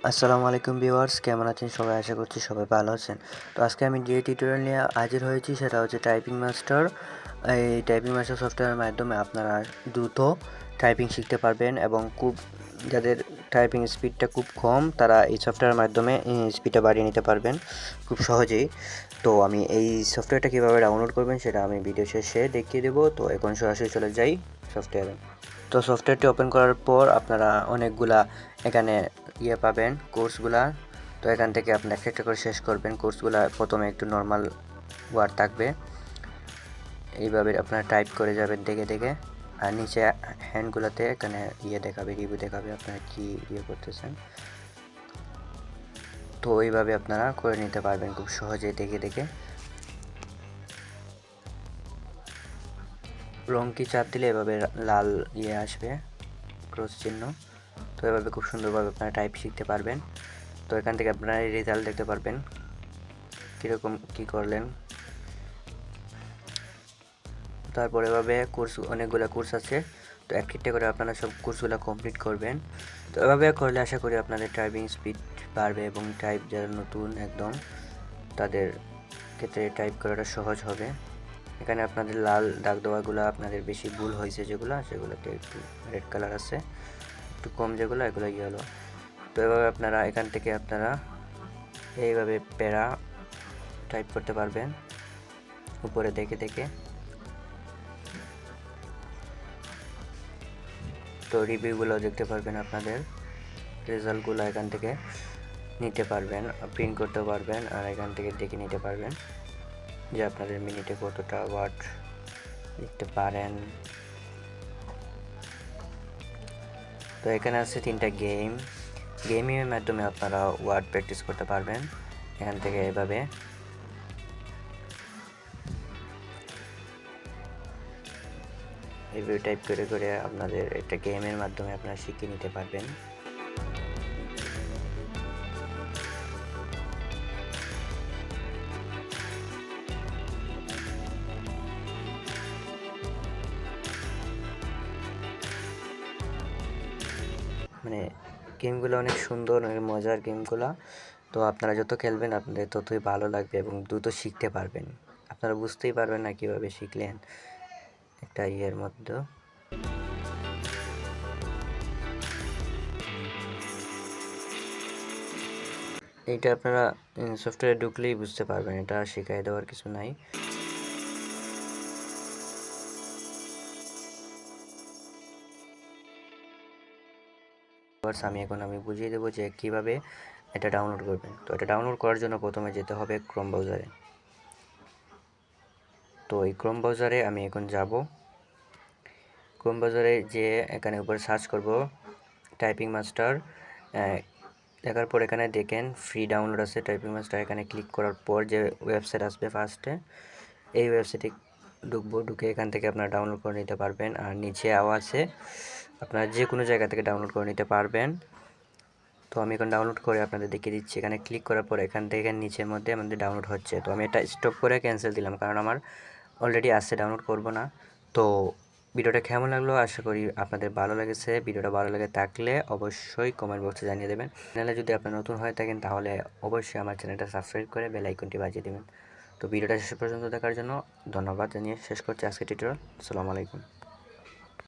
আসসালামু আলাইকুম ভিউয়ার্স, কেমন আছেন সবাই? আশা করছি সবাই ভালো আছেন। তো আজকে আমি যে টিউটোরিয়াল নিয়ে হাজির হয়েছি সেটা হচ্ছে টাইপিং মাস্টার। এই টাইপিং মাস্টার সফটওয়্যারের মাধ্যমে আপনারা দ্রুত টাইপিং শিখতে পারবেন এবং যাদের টাইপিং স্পিডটা খুব কম তারা এই সফটওয়্যারের মাধ্যমে স্পিডটা বাড়িয়ে নিতে পারবেন খুব সহজেই। তো আমি এই সফটওয়্যারটা কীভাবে ডাউনলোড করবেন সেটা আমি ভিডিও শেষে দেখিয়ে দেবো। তো এখন সরাসরি চলে যাই সফটওয়্যারে। তো সফটওয়্যারটি ওপেন করার পর আপনারা অনেকগুলা এখানে পাবেন কোর্সগুলা। তো এখান থেকে আপনি একটা করে শেষ করবেন কোর্সগুলা। প্রথমে একটু নর্মাল ওয়ার্ড থাকবে, এইভাবে আপনারা টাইপ করে যাবেন দেখে দেখে। আর নিচে হ্যান্ডগুলোতে এখানে দেখাবে, রিভিউ দেখাবে আপনারা কি করতেছেন। তো এইভাবে আপনারা করে নিতে পারবেন খুব সহজেই দেখে দেখে। রং কি চাপ দিলে এভাবে লাল আসবে, ক্রস চিহ্ন। তো এভাবে খুব সুন্দরভাবে আপনারা টাইপ শিখতে পারবেন। তো এখান থেকে আপনারা রেজাল্ট দেখতে পারবেন কীরকম কী করলেন। তারপর এভাবে অনেকগুলো কোর্স আছে, তো একটা করে আপনারা সব কোর্সগুলো কমপ্লিট করবেন। তো এভাবে করলে আশা করি আপনাদের টাইপিং স্পিড বাড়বে এবং টাইপ যারা নতুন একদম তাদের ক্ষেত্রে টাইপ করাটা সহজ হবে। এখানে আপনাদের লাল দাগ দেওয়াগুলো আপনাদের বেশি ভুল হয়েছে, সেগুলোতে একটু রেড কালার আছে, একটু কম যেগুলো এগুলো হলো। তো এভাবে আপনারা এখান থেকে আপনারা এইভাবে প্যারা টাইপ করতে পারবেন উপরে দেখে দেখে। তো রিভিউগুলো দেখতে পারবেন, আপনাদের রেজাল্টগুলো এখান থেকে নিতে পারবেন, প্রিন্ট করতে পারবেন আর এখান থেকে দেখে নিতে পারবেন যে আপনাদের মিনিটে কতটা ওয়ার্ড লিখতে পারেন। তো এখানে আছে 3টা গেমের মাধ্যমে আপনারা ওয়ার্ড প্র্যাকটিস করতে পারবেন। এখান থেকে এভাবে টাইপ করে করে আপনাদের একটা গেমের মাধ্যমে আপনারা শিখে নিতে পারবেন। মানে গেমগুলো অনেক সুন্দর, অনেক মজার গেমগুলো। তো আপনারা যত খেলবেন আপনাদের ততই ভালো লাগবে এবং দ্রুত শিখতে পারবেন। আপনারা বুঝতেই পারবেন না কীভাবে শিখলেন একটা মধ্যে। এইটা আপনারা সফটওয়্যারে ঢুকলেই বুঝতে পারবেন, এটা শেখায় দেওয়ার কিছু নাই। আমি বুঝিয়ে দেবো যে কিভাবে এটা ডাউনলোড করবেন। তো এটা ডাউনলোড করার জন্য প্রথমে যেতে হবে ক্রোম ব্রাউজারে। তো এই ক্রোম ব্রাউজারে আমি এখন যাব। ক্রোম ব্রাউজারে যে এখানে উপরে সার্চ করব টাইপিং মাস্টার, দেখার পর এখানে দেখেন ফ্রি ডাউনলোড আছে টাইপিং মাস্টার। এখানে ক্লিক করার পর যে ওয়েবসাইট আসবে ফার্স্টে, এই ওয়েবসাইটে ঢুকে এখান থেকে আপনারা ডাউনলোড করে নিতে পারবেন। আর নিচে আছে আপনারা যে কোনো জায়গা থেকে ডাউনলোড করে নিতে পারবেন। তো আমি এখন ডাউনলোড করে আপনাদের দেখিয়ে দিচ্ছি। এখানে ক্লিক করার পর এখান থেকে নিচের মধ্যে আমাদের ডাউনলোড হচ্ছে। তো আমি এটা স্টপ করে ক্যান্সেল দিলাম, কারণ আমার অলরেডি আসছে, ডাউনলোড করব না। তো ভিডিওটা কেমন লাগলো? আশা করি আপনাদের ভালো লেগেছে। ভিডিওটা ভালো লেগে থাকলে অবশ্যই কমেন্ট বক্সে জানিয়ে দেবেন। চ্যানেলে যদি আপনি নতুন হয়ে থাকেন তাহলে অবশ্যই আমার চ্যানেলটা সাবস্ক্রাইব করে বেল আইকনটি বাজিয়ে দেবেন। তো ভিডিওটা শেষ পর্যন্ত দেখার জন্য ধন্যবাদ জানিয়ে শেষ করছি আজকে টিউটোরিয়াল। আসসালামু আলাইকুম।